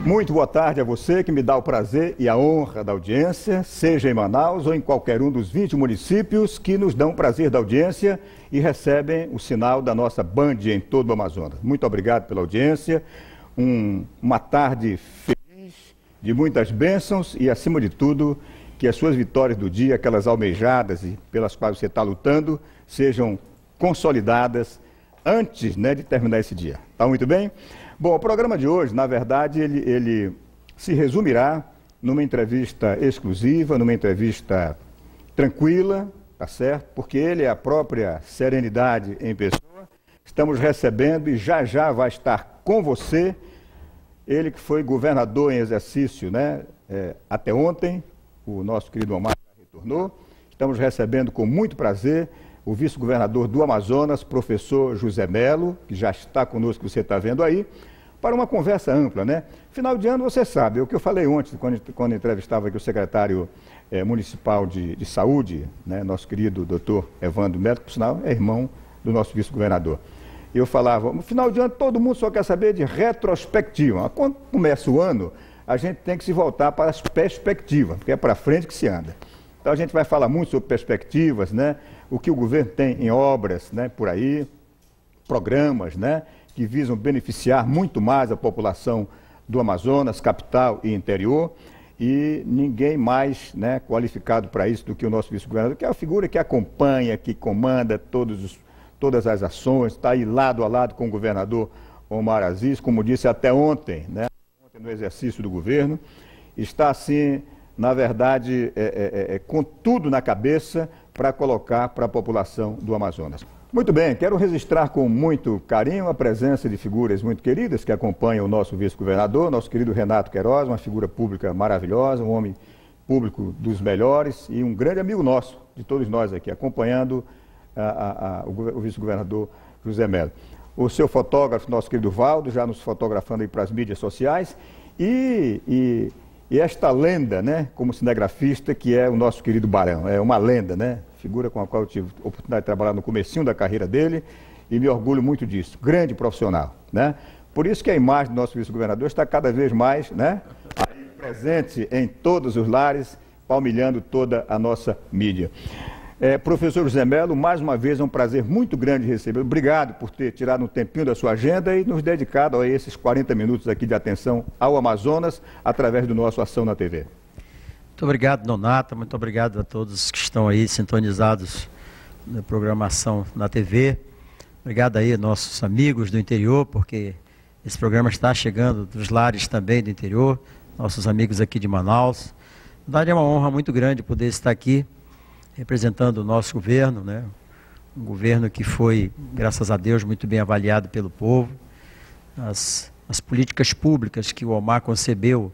Muito boa tarde a você que me dá o prazer e a honra da audiência, seja em Manaus ou em qualquer um dos 20 municípios que nos dão o prazer da audiência e recebem o sinal da nossa Band em todo o Amazonas. Muito obrigado pela audiência, uma tarde feliz, de muitas bênçãos e, acima de tudo, que as suas vitórias do dia, aquelas almejadas e pelas quais você está lutando, sejam consolidadas antes, de terminar esse dia. Tá muito bem? Bom, o programa de hoje, na verdade, ele se resumirá numa entrevista exclusiva, numa entrevista tranquila, tá certo? Porque ele é a própria serenidade em pessoa. Estamos recebendo e já vai estar com você, ele que foi governador em exercício, até ontem, o nosso querido Omar já retornou. Estamos recebendo com muito prazer o vice-governador do Amazonas, professor José Melo, que já está conosco, que você está vendo aí, para uma conversa ampla, Final de ano, você sabe, o que eu falei ontem, quando entrevistava aqui o secretário municipal de saúde, nosso querido doutor Evandro Melo, que por sinal é irmão do nosso vice-governador. Eu falava, no final de ano todo mundo só quer saber de retrospectiva. Quando começa o ano, a gente tem que se voltar para as perspectivas, porque é para frente que se anda. Então a gente vai falar muito sobre perspectivas, o que o governo tem em obras, por aí, programas, que visam beneficiar muito mais a população do Amazonas, capital e interior, e ninguém mais qualificado para isso do que o nosso vice-governador, que é a figura que acompanha, que comanda todas as ações, está aí lado a lado com o governador Omar Aziz, como disse até ontem, ontem no exercício do governo, está assim, na verdade, com tudo na cabeça para colocar para a população do Amazonas. Muito bem, quero registrar com muito carinho a presença de figuras muito queridas que acompanham o nosso vice-governador, nosso querido Renato Queiroz, uma figura pública maravilhosa, um homem público dos melhores e um grande amigo nosso, de todos nós aqui, acompanhando o vice-governador José Melo. O seu fotógrafo, nosso querido Valdo, já nos fotografando aí para as mídias sociais, e esta lenda, como cinegrafista, que é o nosso querido Barão, é uma lenda, figura com a qual eu tive a oportunidade de trabalhar no comecinho da carreira dele e me orgulho muito disso, grande profissional, Por isso que a imagem do nosso vice-governador está cada vez mais, aí presente em todos os lares, palmilhando toda a nossa mídia. Professor José Melo, mais uma vez é um prazer muito grande recebê-lo. Obrigado por ter tirado um tempinho da sua agenda e nos dedicado a esses 40 minutos aqui de atenção ao Amazonas, através do nosso Ação na TV. Muito obrigado, Nonato. Muito obrigado a todos que estão aí sintonizados na programação na TV. Obrigado aí a nossos amigos do interior, porque esse programa está chegando dos lares também do interior, nossos amigos aqui de Manaus. Na verdade, é uma honra muito grande poder estar aqui representando o nosso governo, um governo que foi, graças a Deus, muito bem avaliado pelo povo. As políticas públicas que o Omar concebeu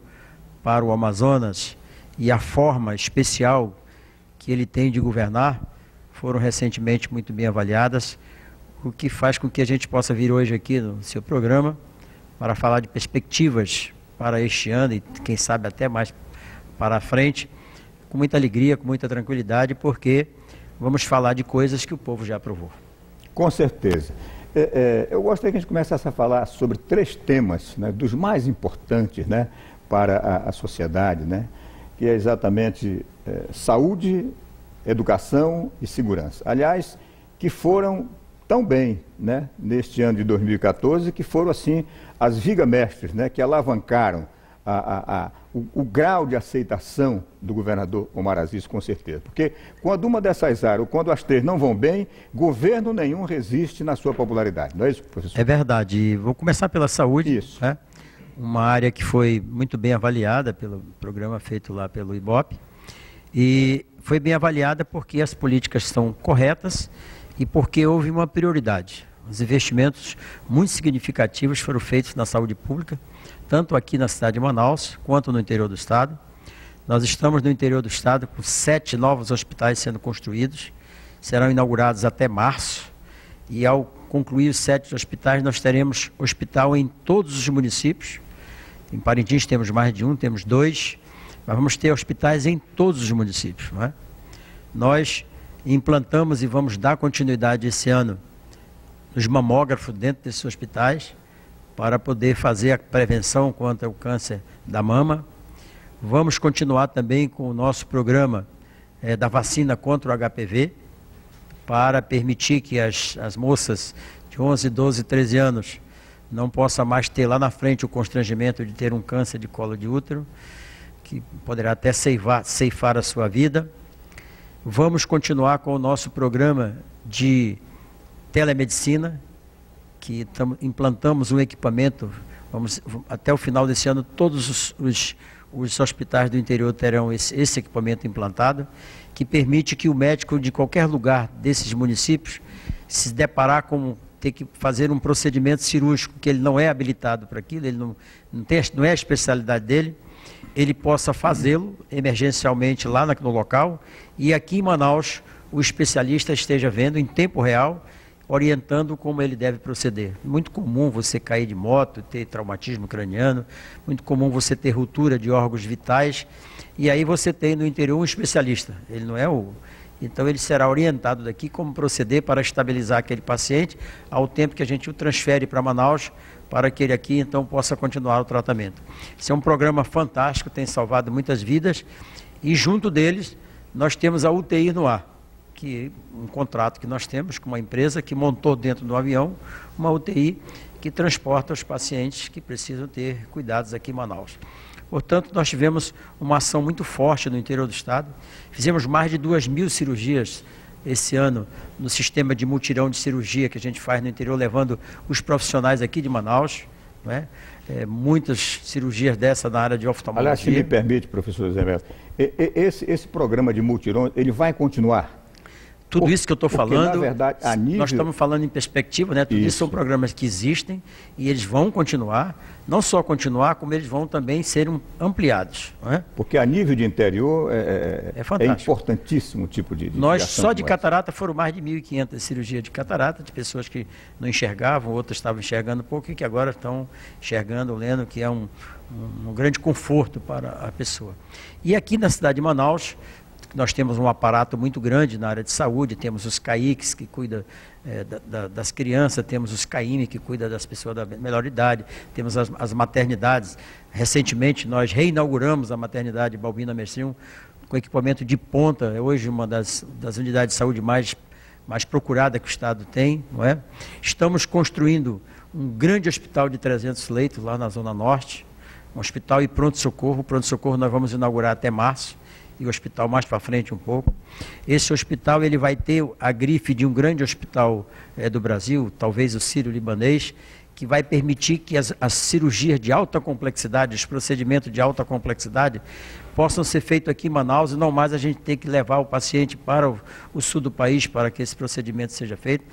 para o Amazonas e a forma especial que ele tem de governar foram recentemente muito bem avaliadas, o que faz com que a gente possa vir hoje aqui no seu programa para falar de perspectivas para este ano e quem sabe até mais para a frente, com muita alegria, com muita tranquilidade, porque vamos falar de coisas que o povo já aprovou. Com certeza. Eu gostaria que a gente começasse a falar sobre 3 temas, dos mais importantes, para a sociedade, que é exatamente saúde, educação e segurança. Aliás, que foram tão bem, neste ano de 2014, que foram, assim, as viga-mestres, que alavancaram o grau de aceitação do governador Omar Aziz, com certeza. Porque quando uma dessas áreas, ou quando as 3 não vão bem, governo nenhum resiste na sua popularidade. Não é isso, professor? É verdade. Vou começar pela saúde. Isso. Uma área que foi muito bem avaliada pelo programa feito lá pelo IBOP. E foi bem avaliada porque as políticas são corretas e porque houve uma prioridade. Os investimentos muito significativos foram feitos na saúde pública, tanto aqui na cidade de Manaus, quanto no interior do estado. Nós estamos no interior do estado com 7 novos hospitais sendo construídos, serão inaugurados até março, e ao concluir os 7 hospitais, nós teremos hospital em todos os municípios. Em Parintins temos mais de 1, temos 2, mas vamos ter hospitais em todos os municípios. Nós implantamos e vamos dar continuidade esse ano nos mamógrafos dentro desses hospitais, para poder fazer a prevenção contra o câncer da mama. Vamos continuar também com o nosso programa da vacina contra o HPV, para permitir que as moças de 11, 12, 13 anos não possam mais ter lá na frente o constrangimento de ter um câncer de colo de útero, que poderá até ceifar a sua vida. Vamos continuar com o nosso programa de telemedicina, que implantamos um equipamento, até o final desse ano, todos os hospitais do interior terão esse equipamento implantado, que permite que o médico de qualquer lugar desses municípios, se deparar com ter que fazer um procedimento cirúrgico, que ele não é habilitado para aquilo, ele não é a especialidade dele, ele possa fazê-lo emergencialmente lá no local, e aqui em Manaus o especialista esteja vendo em tempo real, orientando como ele deve proceder. Muito comum você cair de moto, ter traumatismo craniano, muito comum você ter ruptura de órgãos vitais, e aí você tem no interior um especialista, ele não é então ele será orientado daqui como proceder para estabilizar aquele paciente, ao tempo que a gente o transfere para Manaus, para que ele aqui então possa continuar o tratamento. Esse é um programa fantástico, tem salvado muitas vidas, e junto deles nós temos a UTI no ar, que um contrato que nós temos com uma empresa que montou dentro do avião uma UTI que transporta os pacientes que precisam ter cuidados aqui em Manaus. Portanto, nós tivemos uma ação muito forte no interior do estado, fizemos mais de 2.000 cirurgias esse ano no sistema de mutirão de cirurgia que a gente faz no interior, levando os profissionais aqui de Manaus, não é? Muitas cirurgias dessa na área de oftalmologia. Aliás, se me permite, professor Zé Mestre, esse programa de mutirão, ele vai continuar? Tudo isso que eu estou falando, na verdade, a nível... nós estamos falando em perspectiva, né? Tudo isso são programas que existem e eles vão continuar, não só continuar, como eles vão também ser ampliados. Não é? Porque a nível de interior é importantíssimo o tipo de nós, só de catarata, foram mais de 1.500 cirurgias de catarata, de pessoas que não enxergavam, outras estavam enxergando pouco e que agora estão enxergando, lendo, que é um grande conforto para a pessoa. E aqui na cidade de Manaus, nós temos um aparato muito grande na área de saúde, temos os CAICs que cuidam das crianças, temos os CAIME que cuidam das pessoas da melhor idade, temos as maternidades. Recentemente nós reinauguramos a maternidade Balbina Mercium com equipamento de ponta, é hoje uma das unidades de saúde mais procurada que o Estado tem, não é? Estamos construindo um grande hospital de 300 leitos lá na Zona Norte, um hospital e pronto-socorro. O pronto-socorro nós vamos inaugurar até março, e o hospital mais para frente um pouco. Esse hospital ele vai ter a grife de um grande hospital do Brasil, talvez o Sírio-Libanês, que vai permitir que as cirurgias de alta complexidade, os procedimentos de alta complexidade, possam ser feitos aqui em Manaus e não mais a gente ter que levar o paciente para o sul do país para que esse procedimento seja feito.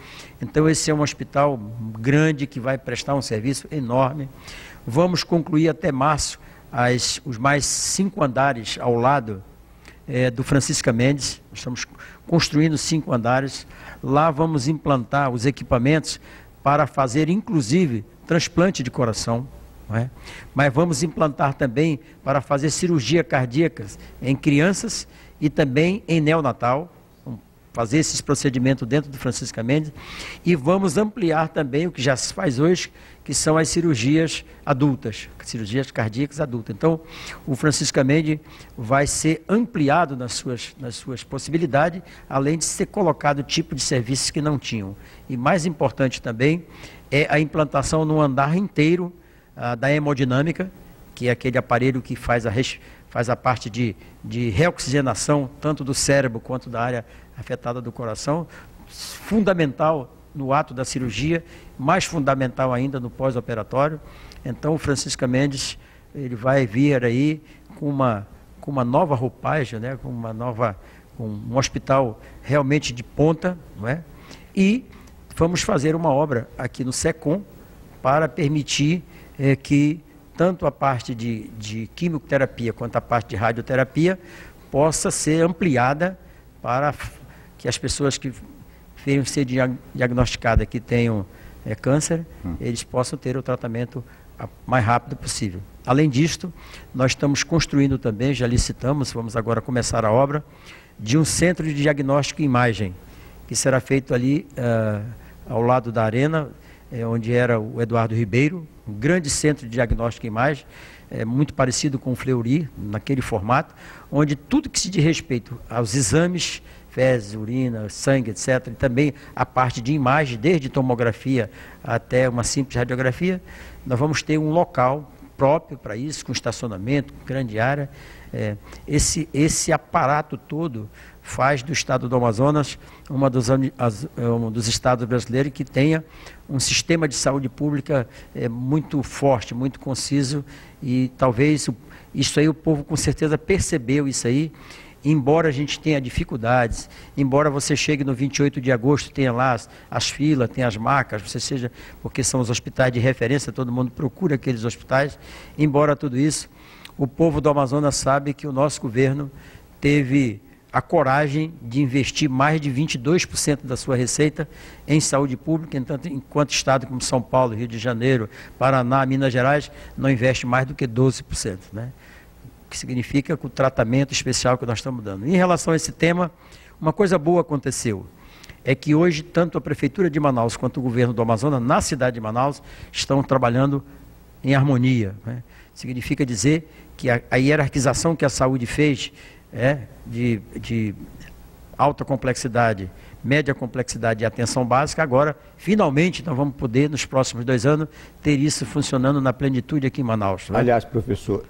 Então esse é um hospital grande que vai prestar um serviço enorme. Vamos concluir até março os mais 5 andares ao lado do Francisca Mendes. Nós estamos construindo 5 andares, lá vamos implantar os equipamentos para fazer inclusive transplante de coração, não é? Mas vamos implantar também para fazer cirurgia cardíaca em crianças e também em neonatal, fazer esses procedimentos dentro do Francisca Mendes, e vamos ampliar também o que já se faz hoje, que são as cirurgias adultas, cirurgias cardíacas adultas. Então, o Francisca Mendes vai ser ampliado nas suas possibilidades, além de ser colocado tipo de serviços que não tinham. E mais importante também é a implantação no andar inteiro da hemodinâmica, que é aquele aparelho que faz a parte de reoxigenação, tanto do cérebro quanto da área afetada do coração, fundamental no ato da cirurgia, mais fundamental ainda no pós-operatório. Então o Francisca Mendes ele vai vir aí com uma nova roupagem, né? com um hospital realmente de ponta, não é? E vamos fazer uma obra aqui no SECOM para permitir que tanto a parte de quimioterapia quanto a parte de radioterapia possa ser ampliada para que as pessoas que venham ser diagnosticadas que tenham câncer, eles possam ter o tratamento mais rápido possível. Além disto, nós estamos construindo também, já licitamos, vamos agora começar a obra, de um centro de diagnóstico e imagem, que será feito ali ao lado da arena, onde era o Eduardo Ribeiro, um grande centro de diagnóstico e imagem, muito parecido com o Fleury, naquele formato, onde tudo que se diz respeito aos exames, fezes, urina, sangue, etc., e também a parte de imagem, desde tomografia até uma simples radiografia, nós vamos ter um local próprio para isso, com estacionamento, com grande área. Esse aparato todo faz do estado do Amazonas um dos estados brasileiros que tenha um sistema de saúde pública muito forte, muito conciso, e talvez isso aí o povo com certeza percebeu isso aí, embora a gente tenha dificuldades, embora você chegue no 28 de agosto, tenha lá as filas, tenha as macas, porque são os hospitais de referência, todo mundo procura aqueles hospitais, embora tudo isso, o povo do Amazonas sabe que o nosso governo teve a coragem de investir mais de 22% da sua receita em saúde pública, enquanto estado como São Paulo, Rio de Janeiro, Paraná, Minas Gerais, não investe mais do que 12%, né? O que significa que o tratamento especial que nós estamos dando. Em relação a esse tema, uma coisa boa aconteceu, é que hoje tanto a Prefeitura de Manaus quanto o governo do Amazonas, na cidade de Manaus, estão trabalhando em harmonia, né? Significa dizer que a hierarquização que a saúde fez de alta complexidade, média complexidade e atenção básica, agora, finalmente, nós vamos poder, nos próximos 2 anos, ter isso funcionando na plenitude aqui em Manaus. Né? Aliás, professor,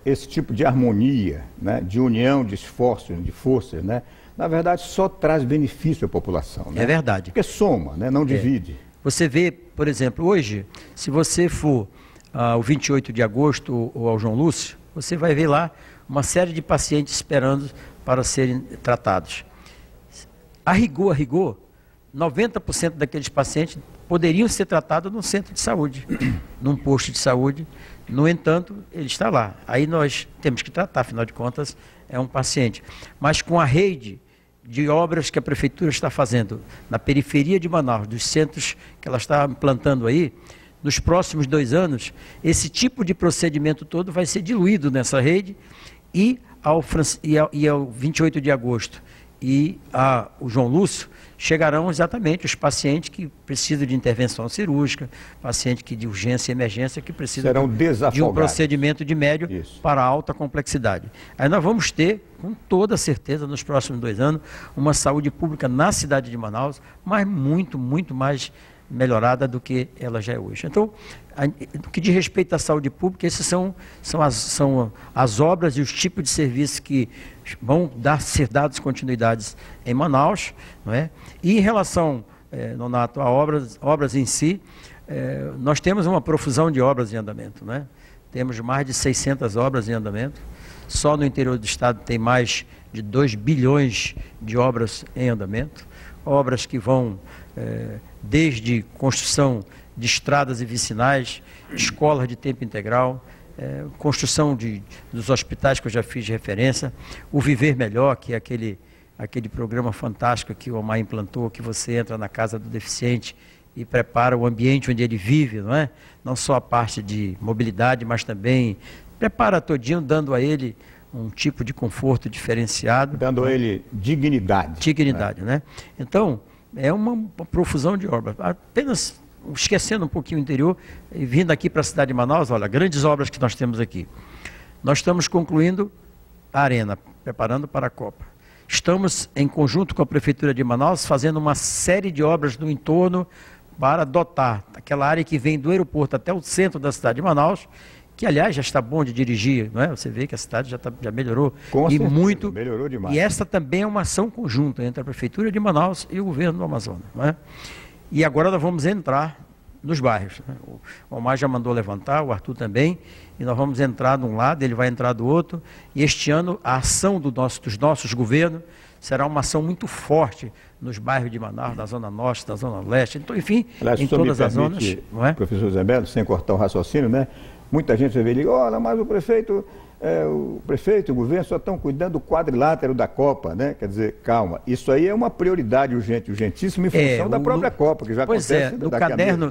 esse tipo de harmonia, né, de união, de esforços, de forças, né, na verdade, só traz benefício à população. Né? É verdade. Porque soma, né, não divide. Você vê, por exemplo, hoje, se você for ao 28 de agosto ou ao João Lúcio, você vai ver lá uma série de pacientes esperando para serem tratados. A rigor, 90% daqueles pacientes poderiam ser tratados num centro de saúde, num posto de saúde. No entanto, ele está lá. Aí nós temos que tratar, afinal de contas, é um paciente. Mas com a rede de obras que a Prefeitura está fazendo na periferia de Manaus, dos centros que ela está implantando aí, nos próximos 2 anos, esse tipo de procedimento todo vai ser diluído nessa rede e ao 28 de agosto e ao João Lúcio chegarão exatamente os pacientes que precisam de intervenção cirúrgica, pacientes de urgência e emergência que precisam de um procedimento de médio para alta complexidade. Aí nós vamos ter, com toda certeza, nos próximos 2 anos, uma saúde pública na cidade de Manaus, mas muito, muito mais melhorada do que ela já é hoje. Então, no que diz respeito à saúde pública, essas são as obras e os tipos de serviços que vão ser dados continuidades em Manaus, não é? E em relação, Nonato, a obras em si, nós temos uma profusão de obras em andamento, né? Temos mais de 600 obras em andamento, só no interior do estado tem mais de 2 bilhões de obras em andamento, obras que vão desde construção de estradas e vicinais, escolas de tempo integral, construção dos hospitais que eu já fiz de referência, o Viver Melhor, que é aquele programa fantástico que o Omar implantou, que você entra na casa do deficiente e prepara o ambiente onde ele vive, não é? Não só a parte de mobilidade, mas também prepara todinho, dando a ele um tipo de conforto diferenciado. Dando a ele dignidade. Dignidade, né? Então, é uma profusão de obras. Apenas esquecendo um pouquinho o interior, e vindo aqui para a cidade de Manaus, olha, grandes obras que nós temos aqui. Nós estamos concluindo a arena, preparando para a Copa. Estamos, em conjunto com a Prefeitura de Manaus, fazendo uma série de obras no entorno para dotar aquela área que vem do aeroporto até o centro da cidade de Manaus, que aliás já está bom de dirigir, não é? Você vê que a cidade já melhorou e muito, melhorou demais. E essa também é uma ação conjunta entre a Prefeitura de Manaus e o governo do Amazonas, não é? E agora nós vamos entrar nos bairros, né? O Omar já mandou levantar, o Arthur também, e nós vamos entrar de um lado, ele vai entrar do outro, e este ano a ação dos nossos governos será uma ação muito forte nos bairros de Manaus, da Zona Norte, da Zona Leste, então, enfim, aliás, em todas as zonas, não é? Professor Zé Melo, sem cortar o raciocínio, né? Muita gente vai ver e diz, olha, mas o prefeito e o governo só estão cuidando do quadrilátero da Copa, né? Quer dizer, calma, isso aí é uma prioridade urgentíssima em função da própria Copa, que já acontece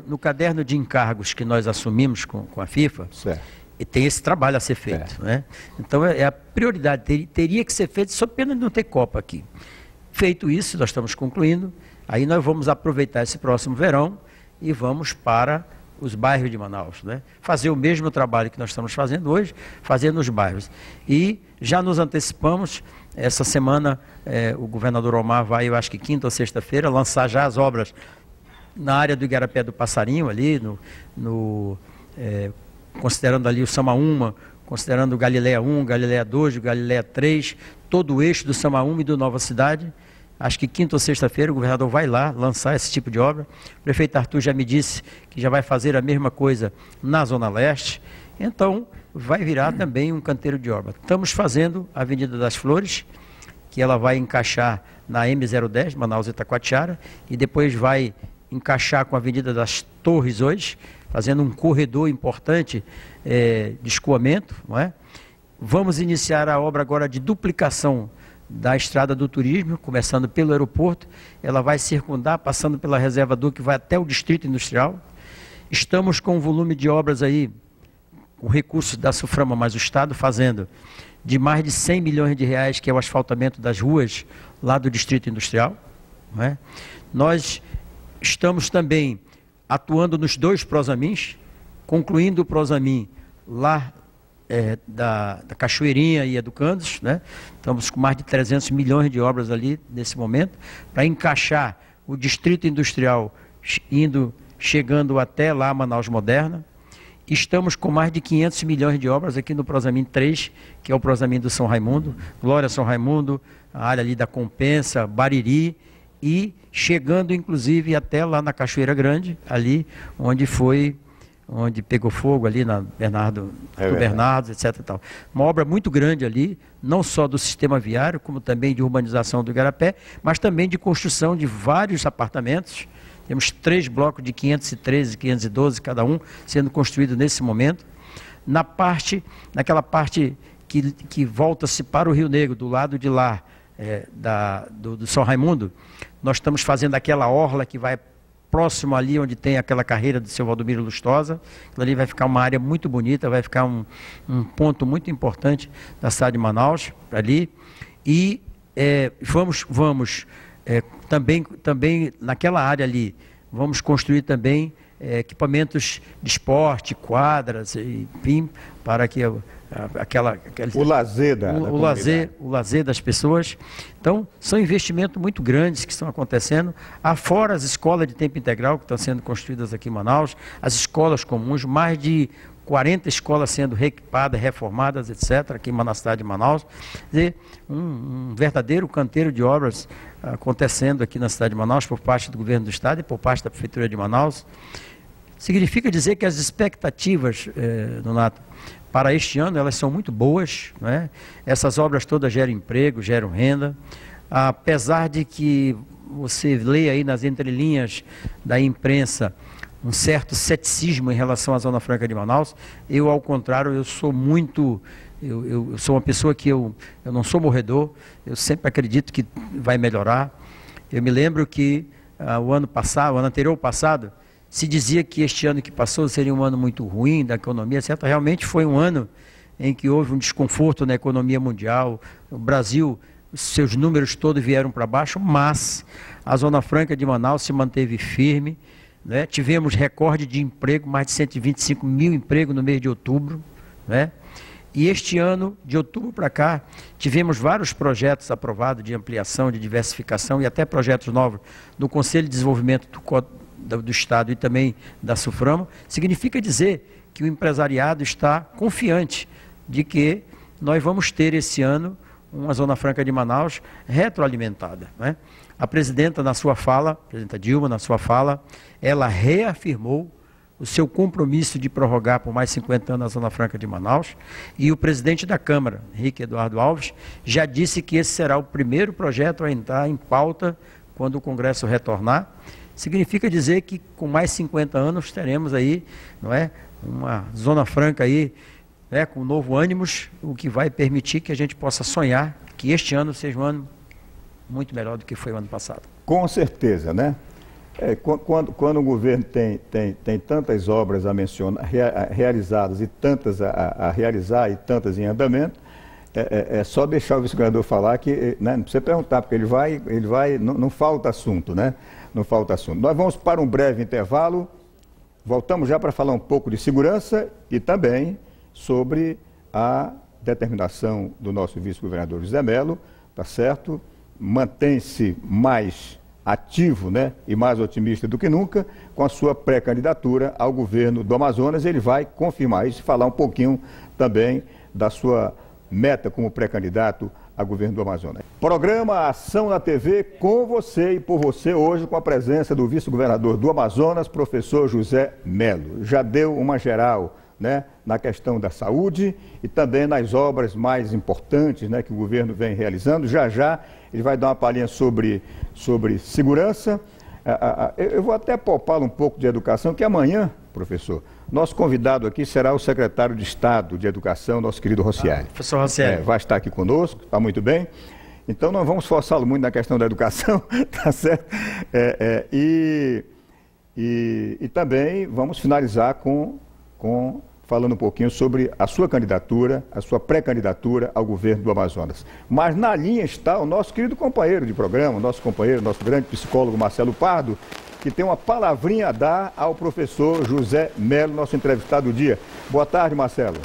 no caderno de encargos que nós assumimos com a FIFA, certo, e tem esse trabalho a ser feito, né? Então é a prioridade, teria que ser feito, só pena de não ter Copa aqui. Feito isso, nós estamos concluindo, aí nós vamos aproveitar esse próximo verão e vamos para os bairros de Manaus, né? Fazer o mesmo trabalho que nós estamos fazendo hoje, fazer nos bairros. E já nos antecipamos, essa semana o governador Omar vai, eu acho que quinta ou sexta-feira, lançar já as obras na área do Igarapé do Passarinho, ali, considerando ali o Samaúma, considerando o Galileia 1, Galileia 2, o Galileia 3, todo o eixo do Samaúma e do Nova Cidade. Acho que quinta ou sexta-feira o governador vai lá lançar esse tipo de obra. O prefeito Arthur já me disse que já vai fazer a mesma coisa na Zona Leste. Então, vai virar também um canteiro de obra. Estamos fazendo a Avenida das Flores, que ela vai encaixar na M010, Manaus Itacoatiara, e depois vai encaixar com a Avenida das Torres hoje, fazendo um corredor importante de escoamento, não é? Vamos iniciar a obra agora de duplicação da Estrada do Turismo, começando pelo aeroporto, ela vai circundar, passando pela Reserva Duque, vai até o Distrito Industrial. Estamos com um volume de obras aí, com recursos da Suframa, mais o Estado fazendo, de mais de 100 milhões de reais, que é o asfaltamento das ruas lá do Distrito Industrial, não é? Nós estamos também atuando nos 2 Prosamins, concluindo o Prosamin lá da Cachoeirinha e Educandos, né? Estamos com mais de 300 milhões de obras ali nesse momento, para encaixar o Distrito Industrial chegando até lá Manaus Moderna. Estamos com mais de 500 milhões de obras aqui no Prosamin 3, que é o Prosamin do São Raimundo, Glória São Raimundo, a área ali da Compensa, Bariri, e chegando inclusive até lá na Cachoeira Grande, ali onde pegou fogo ali na Bernardo, etc. E tal. Uma obra muito grande ali, não só do sistema viário, como também de urbanização do Igarapé, mas também de construção de vários apartamentos. Temos 3 blocos de 513, 512 cada um sendo construídos nesse momento. Naquela parte que volta-se para o Rio Negro, do lado de lá, do São Raimundo, nós estamos fazendo aquela orla que vai próximo ali onde tem aquela carreira do seu Valdomiro Lustosa. Ali vai ficar uma área muito bonita, vai ficar um ponto muito importante da cidade de Manaus, ali. E vamos também naquela área ali, vamos construir também equipamentos de esporte, quadras, enfim, para que o lazer das pessoas. Então, são investimentos muito grandes que estão acontecendo, afora as escolas de tempo integral que estão sendo construídas aqui em Manaus, as escolas comuns, mais de 40 escolas sendo reequipadas, reformadas, etc., aqui na cidade de Manaus. Quer dizer, um verdadeiro canteiro de obras acontecendo aqui na cidade de Manaus por parte do governo do estado e por parte da prefeitura de Manaus. Significa dizer que as expectativas, Donato, para este ano, elas são muito boas, não é? Essas obras todas geram emprego, geram renda, apesar de que você lê aí nas entrelinhas da imprensa um certo ceticismo em relação à Zona Franca de Manaus. Eu, ao contrário, eu sou uma pessoa que eu não sou morredor, eu sempre acredito que vai melhorar. Eu me lembro que o ano anterior passado, se dizia que este ano que passou seria um ano muito ruim da economia, etc. Realmente foi um ano em que houve um desconforto na economia mundial. O Brasil, seus números todos vieram para baixo, mas a Zona Franca de Manaus se manteve firme, né? Tivemos recorde de emprego, mais de 125 mil empregos no mês de outubro, né? E este ano, de outubro para cá, tivemos vários projetos aprovados de ampliação, de diversificação e até projetos novos do Conselho de Desenvolvimento do Estado e também da Suframa. Significa dizer que o empresariado está confiante de que nós vamos ter esse ano uma Zona Franca de Manaus retroalimentada, né? A presidenta, na sua fala, a presidenta Dilma, na sua fala, ela reafirmou o seu compromisso de prorrogar por mais 50 anos a Zona Franca de Manaus, e o presidente da Câmara, Henrique Eduardo Alves, já disse que esse será o primeiro projeto a entrar em pauta quando o Congresso retornar. Significa dizer que com mais 50 anos teremos aí, não é, uma Zona Franca aí, né, com novo ânimos, o que vai permitir que a gente possa sonhar que este ano seja um ano muito melhor do que foi o ano passado. Com certeza, né? Quando o governo tem tantas obras a mencionar, realizadas e tantas a realizar e tantas em andamento, é só deixar o vice-governador falar que, né, não precisa perguntar, porque ele vai não falta assunto, né? Não falta assunto. Nós vamos para um breve intervalo. voltamos já para falar um pouco de segurança e também sobre a determinação do nosso vice-governador José Melo, tá certo? Mantém-se mais ativo, né, e mais otimista do que nunca com a sua pré-candidatura ao governo do Amazonas. Ele vai confirmar isso e falar um pouquinho também da sua meta como pré-candidato a governo do Amazonas. Programa Ação na TV com você e por você, hoje com a presença do vice-governador do Amazonas, professor José Melo. Já deu uma geral, né, na questão da saúde e também nas obras mais importantes, né, que o governo vem realizando. Já ele vai dar uma palhinha sobre segurança. Eu vou até poupá-lo um pouco de educação, que amanhã, professor, nosso convidado aqui será o secretário de Estado de Educação, nosso querido Rossielli. Professor Rossielli. Vai estar aqui conosco, está muito bem. Então não vamos forçá-lo muito na questão da educação, tá certo? E também vamos finalizar falando um pouquinho sobre a sua candidatura, a sua pré-candidatura ao governo do Amazonas. Mas na linha está o nosso querido companheiro de programa, nosso grande psicólogo Marcelo Pardo, que tem uma palavrinha a dar ao professor José Melo, nosso entrevistado do dia. Boa tarde, Marcelo.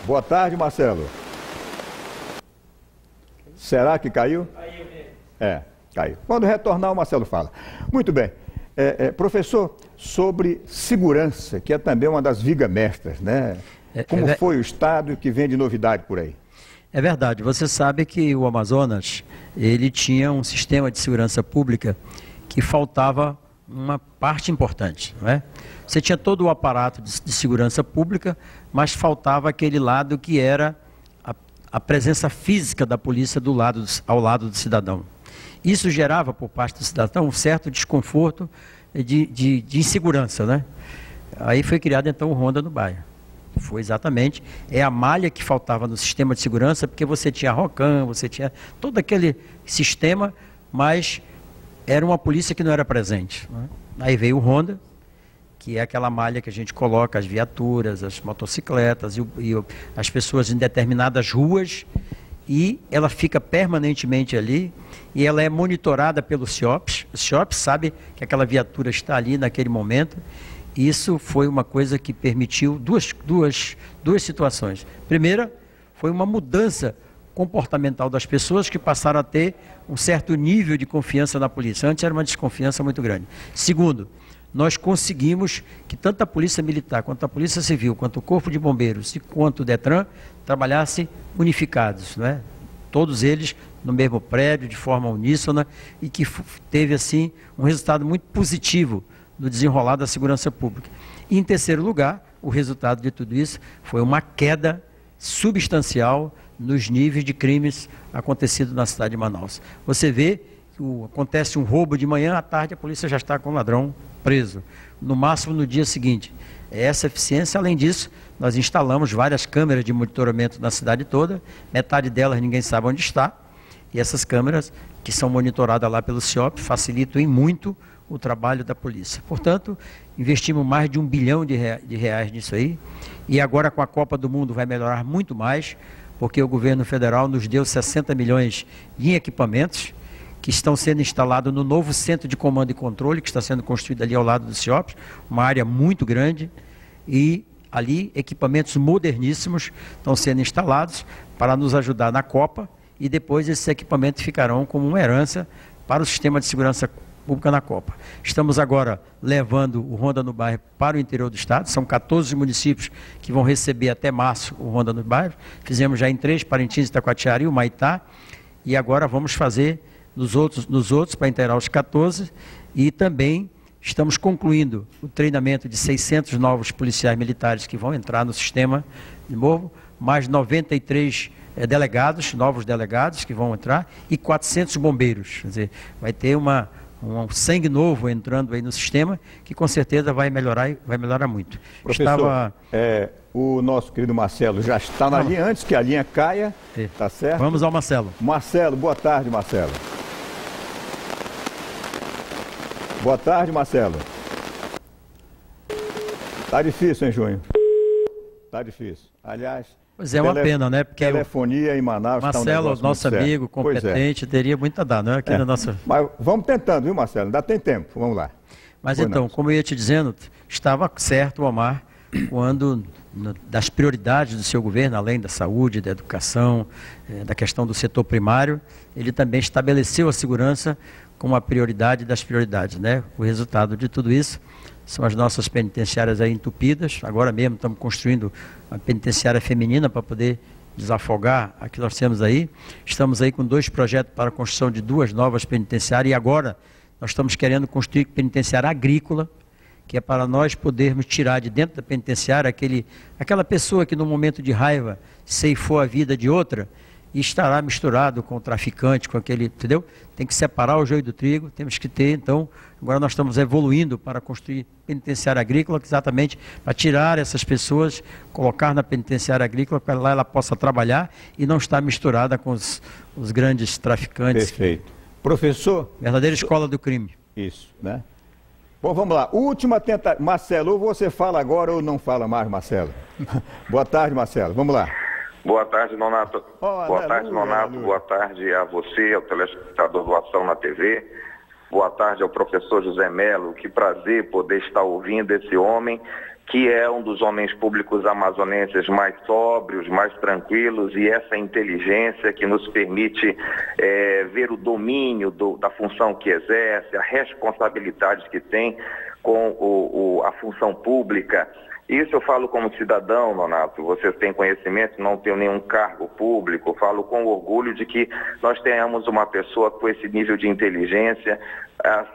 Boa tarde, Marcelo. Será que caiu? Caiu. Caiu. Quando retornar, o Marcelo fala. Muito bem. Professor, sobre segurança, que é também uma das vigas mestras, né? Como foi o Estado e o que vem de novidade por aí? É verdade. Você sabe que o Amazonas, ele tinha um sistema de segurança pública que faltava uma parte importante, não é? Você tinha todo o aparato de segurança pública, mas faltava aquele lado que era a presença física da polícia ao lado do cidadão. Isso gerava, por parte do cidadão, um certo desconforto de insegurança, né? Aí foi criado, então, o Ronda no Bairro. Foi exatamente, a malha que faltava no sistema de segurança, porque você tinha a ROCAM, você tinha todo aquele sistema, mas era uma polícia que não era presente, né? Aí veio o Ronda, que é aquela malha que a gente coloca as viaturas, as motocicletas e as pessoas em determinadas ruas, e ela fica permanentemente ali, e ela é monitorada pelo CIOPS. O CIOPS sabe que aquela viatura está ali naquele momento. Isso foi uma coisa que permitiu duas situações. Primeira, foi uma mudança comportamental das pessoas que passaram a ter um certo nível de confiança na polícia. Antes era uma desconfiança muito grande. Segundo, nós conseguimos que tanto a Polícia Militar, quanto a Polícia Civil, quanto o Corpo de Bombeiros e quanto o DETRAN trabalhassem unificados, não é? Todos eles no mesmo prédio, de forma uníssona, e que teve, assim, um resultado muito positivo no desenrolar da segurança pública. E, em terceiro lugar, o resultado de tudo isso foi uma queda substancial nos níveis de crimes acontecidos na cidade de Manaus. Você vê que acontece um roubo de manhã, à tarde a polícia já está com o ladrão preso, no máximo no dia seguinte. Essa eficiência, além disso, nós instalamos várias câmeras de monitoramento na cidade toda, metade delas ninguém sabe onde está, e essas câmeras, que são monitoradas lá pelo CIOP, facilitam em muito o trabalho da polícia. Portanto, investimos mais de R$1 bilhão nisso aí, e agora com a Copa do Mundo vai melhorar muito mais, porque o governo federal nos deu 60 milhões em equipamentos, que estão sendo instalados no novo centro de comando e controle, que está sendo construído ali ao lado do CIOPS, uma área muito grande, e ali equipamentos moderníssimos estão sendo instalados para nos ajudar na Copa, e depois esses equipamentos ficarão como uma herança para o sistema de segurança pública na Copa. Estamos agora levando o Ronda no Bairro para o interior do estado, são 14 municípios que vão receber até março o Ronda no Bairro, fizemos já em 3, Parintins, Itacoatiara e o Maitá, e agora vamos fazer nos outros para inteirar os 14, e também estamos concluindo o treinamento de 600 novos policiais militares que vão entrar no sistema de novo, mais 93 novos delegados que vão entrar, e 400 bombeiros. Quer dizer, vai ter um sangue novo entrando aí no sistema, que com certeza vai melhorar muito. Professor, o nosso querido Marcelo já está na linha, antes que a linha caia, tá certo? Vamos ao Marcelo. Marcelo, boa tarde, Marcelo. Boa tarde, Marcelo. Tá difícil, hein, Junho? Tá difícil. Aliás, Pois é, uma pena, né? Porque telefonia em Manaus está um negócio Marcelo, nosso amigo, competente, teria muito a dar, não é? Aqui na nossa... Mas vamos tentando, viu, Marcelo? Ainda tem tempo, vamos lá. Mas então, como eu ia te dizendo, estava certo o Omar quando, das prioridades do seu governo, além da saúde, da educação, da questão do setor primário, ele também estabeleceu a segurança como a prioridade das prioridades, né? O resultado de tudo isso são as nossas penitenciárias aí entupidas. Agora mesmo estamos construindo uma penitenciária feminina para poder desafogar a que nós temos aí. Estamos aí com 2 projetos para a construção de 2 novas penitenciárias e agora nós estamos querendo construir penitenciária agrícola, que é para nós podermos tirar de dentro da penitenciária aquela pessoa que no momento de raiva ceifou a vida de outra e estará misturado com o traficante, com aquele, entendeu? Tem que separar o joio do trigo, temos que ter, então, agora nós estamos evoluindo para construir penitenciária agrícola, exatamente para tirar essas pessoas, colocar na penitenciária agrícola, para lá ela possa trabalhar e não estar misturada com os grandes traficantes. Perfeito. Professor? Verdadeira escola do crime. Isso, né? Bom, vamos lá. Última tentativa. Marcelo, ou você fala agora ou não fala mais, Marcelo? Boa tarde, Marcelo. Vamos lá. Boa tarde, Nonato. Boa tarde, Nonato. Boa tarde a você, ao telespectador do Ação na TV. Boa tarde ao professor José Melo. Que prazer poder estar ouvindo esse homem, que é um dos homens públicos amazonenses mais sóbrios, mais tranquilos, e essa inteligência que nos permite ver o domínio da função que exerce, a responsabilidade que tem com a função pública. Isso eu falo como cidadão, Nonato, vocês têm conhecimento, não tenho nenhum cargo público, falo com orgulho de que nós tenhamos uma pessoa com esse nível de inteligência,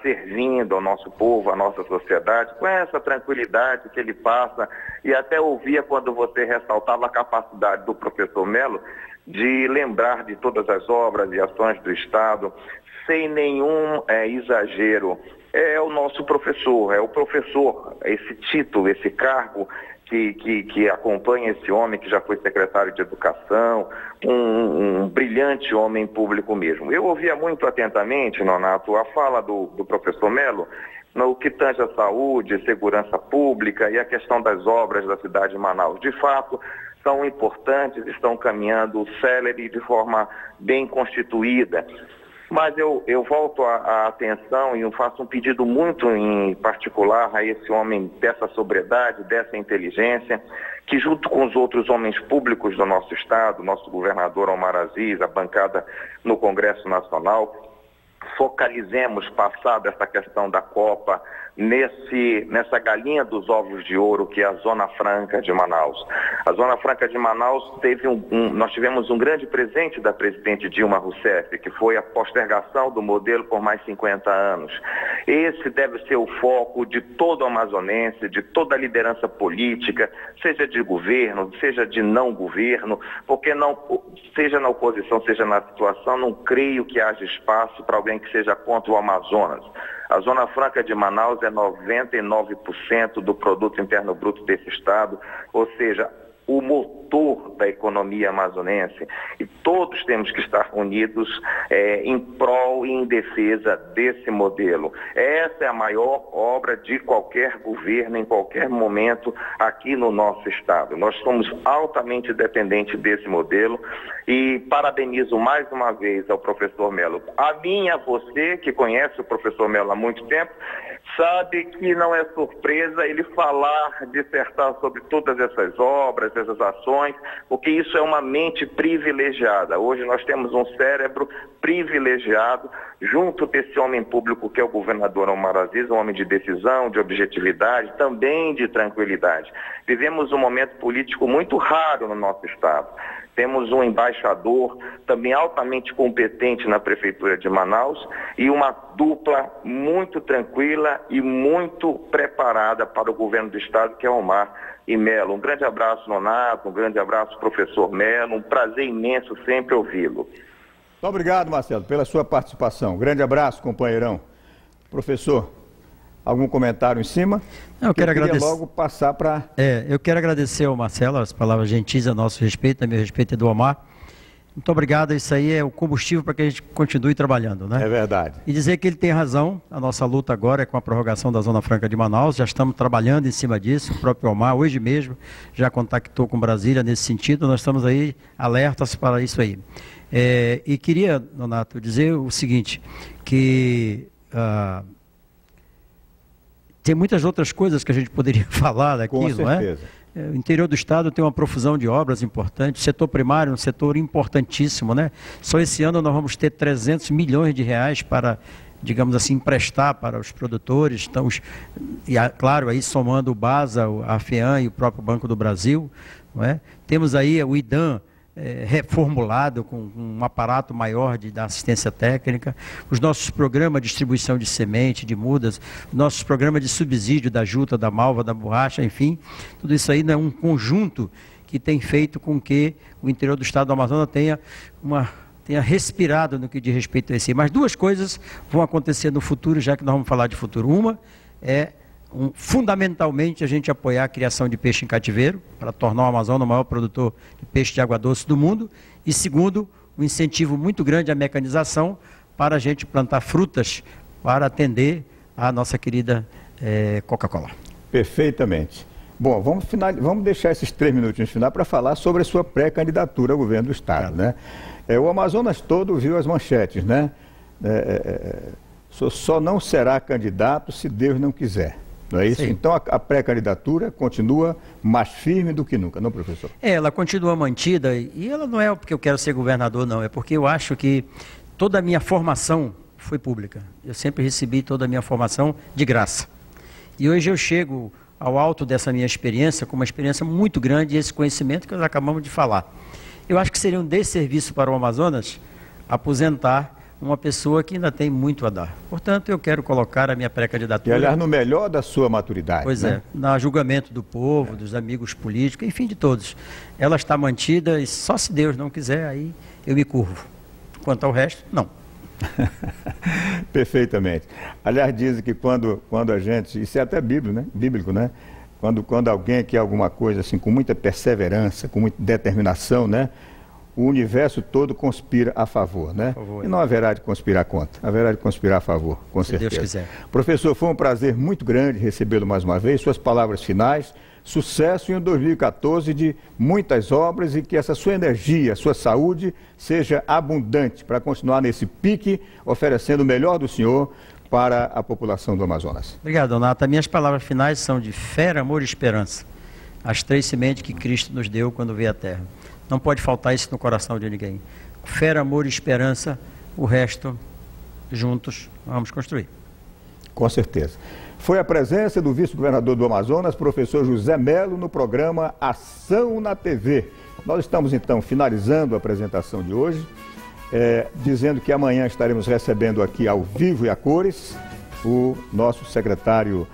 servindo ao nosso povo, à nossa sociedade, com essa tranquilidade que ele passa, e até ouvia quando você ressaltava a capacidade do professor Melo de lembrar de todas as obras e ações do Estado, sem nenhum exagero. É o nosso professor, é o professor, esse título, esse cargo que acompanha esse homem que já foi secretário de Educação, um brilhante homem público mesmo. Eu ouvia muito atentamente, Nonato, a fala do professor Melo, no que tange a saúde, segurança pública e a questão das obras da cidade de Manaus. De fato, são importantes, estão caminhando célere de forma bem constituída. Mas eu volto a atenção e eu faço um pedido muito em particular a esse homem dessa sobriedade, dessa inteligência, que junto com os outros homens públicos do nosso Estado, nosso governador Omar Aziz, a bancada no Congresso Nacional, focalizemos, passada essa questão da Copa, nessa galinha dos ovos de ouro que é a Zona Franca de Manaus. A Zona Franca de Manaus nós tivemos um grande presente da presidente Dilma Rousseff, que foi a postergação do modelo por mais 50 anos. Esse deve ser o foco de todo o amazonense, de toda a liderança política, seja de governo, seja de não governo, porque não, seja na oposição, seja na situação, não creio que haja espaço para alguém que seja contra o Amazonas. A Zona Franca de Manaus é 99% do produto interno bruto desse estado, ou seja, o motor da economia amazonense, e todos temos que estar unidos em prol e em defesa desse modelo. Essa é a maior obra de qualquer governo, em qualquer momento, aqui no nosso estado. Nós somos altamente dependentes desse modelo e parabenizo mais uma vez ao professor Melo. A mim, a você, que conhece o professor Melo há muito tempo, sabe que não é surpresa ele falar, dissertar sobre todas essas obras, essas ações, porque isso é uma mente privilegiada. Hoje nós temos um cérebro privilegiado junto desse homem público que é o governador Omar Aziz, um homem de decisão, de objetividade, também de tranquilidade. Vivemos um momento político muito raro no nosso estado. Temos um embaixador também altamente competente na Prefeitura de Manaus e uma dupla muito tranquila e muito preparada para o governo do estado, que é Omar e Melo. Um grande abraço, Nonato, um grande abraço, professor Melo, um prazer imenso sempre ouvi-lo. Muito obrigado, Marcelo, pela sua participação. Grande abraço, companheirão. Professor, algum comentário em cima? Eu quero agradecer. Logo passar para... eu quero agradecer ao Marcelo as palavras gentis a nosso respeito, a meu respeito é do Omar. Muito obrigado, isso aí é o combustível para que a gente continue trabalhando, né? É verdade. E dizer que ele tem razão, a nossa luta agora é com a prorrogação da Zona Franca de Manaus, já estamos trabalhando em cima disso, o próprio Omar hoje mesmo já contactou com Brasília nesse sentido, nós estamos aí alertas para isso aí. E queria, Nonato, dizer o seguinte, que tem muitas outras coisas que a gente poderia falar daqui, com não certeza. O interior do estado tem uma profusão de obras importantes, o setor primário é um setor importantíssimo, né? Só esse ano nós vamos ter 300 milhões de reais para, digamos assim, emprestar para os produtores, estamos, claro, aí somando o BASA, a FEAM e o próprio Banco do Brasil, não é? Temos aí o IDAM, reformulado com um aparato maior da assistência técnica, os nossos programas de distribuição de semente, de mudas, nossos programas de subsídio da juta, da malva, da borracha, enfim, tudo isso aí é um conjunto que tem feito com que o interior do estado do Amazonas tenha respirado no que diz respeito a esse. Mas duas coisas vão acontecer no futuro, já que nós vamos falar de futuro. Uma é fundamentalmente a gente apoiar a criação de peixe em cativeiro, para tornar o Amazonas o maior produtor de peixe de água doce do mundo, e segundo, um incentivo muito grande à mecanização para a gente plantar frutas para atender a nossa querida Coca-Cola. Perfeitamente. Bom, vamos deixar esses 3 minutinhos final para falar sobre a sua pré-candidatura ao governo do estado, né? O Amazonas todo viu as manchetes, né? Só não será candidato se Deus não quiser. Não é isso? Sim. Então a pré-candidatura continua mais firme do que nunca, não, professor? Ela continua mantida, e ela não é porque eu quero ser governador, não, é porque eu acho que toda a minha formação foi pública. Eu sempre recebi toda a minha formação de graça. E hoje eu chego ao alto dessa minha experiência, com uma experiência muito grande, e esse conhecimento que nós acabamos de falar. Eu acho que seria um desserviço para o Amazonas aposentar uma pessoa que ainda tem muito a dar. Portanto, eu quero colocar a minha pré-candidatura... E, aliás, no melhor da sua maturidade. Pois né? No julgamento do povo, dos amigos políticos, enfim, de todos. Ela está mantida e só se Deus não quiser, aí eu me curvo. Quanto ao resto, não. Perfeitamente. Aliás, dizem que quando a gente... Isso é até bíblico, né? Quando alguém quer alguma coisa assim, com muita perseverança, com muita determinação, né? O universo todo conspira a favor, né? E não haverá de conspirar contra, haverá de conspirar a favor, com certeza. Se Deus quiser. Professor, foi um prazer muito grande recebê-lo mais uma vez. Suas palavras finais, sucesso em 2014 de muitas obras e que essa sua energia, sua saúde seja abundante para continuar nesse pique, oferecendo o melhor do senhor para a população do Amazonas. Obrigado, Donato. Minhas palavras finais são de fé, amor e esperança. As 3 sementes que Cristo nos deu quando veio à Terra. Não pode faltar isso no coração de ninguém. Fé, amor e esperança, o resto, juntos, vamos construir. Com certeza. Foi a presença do vice-governador do Amazonas, professor José Melo, no programa Ação na TV. Nós estamos, então, finalizando a apresentação de hoje, dizendo que amanhã estaremos recebendo aqui ao vivo e a cores o nosso secretário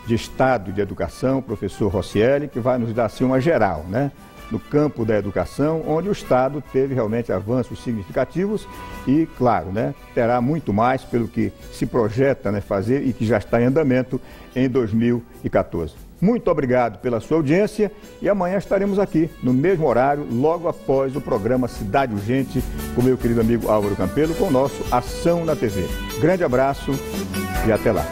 de Estado de Educação, professor Rossielli, que vai nos dar, assim, uma geral, né? No campo da educação, onde o Estado teve realmente avanços significativos e, claro, né, terá muito mais pelo que se projeta, né, fazer e que já está em andamento em 2014. Muito obrigado pela sua audiência e amanhã estaremos aqui no mesmo horário, logo após o programa Cidade Urgente, com meu querido amigo Álvaro Campelo, com o nosso Ação na TV. Grande abraço e até lá.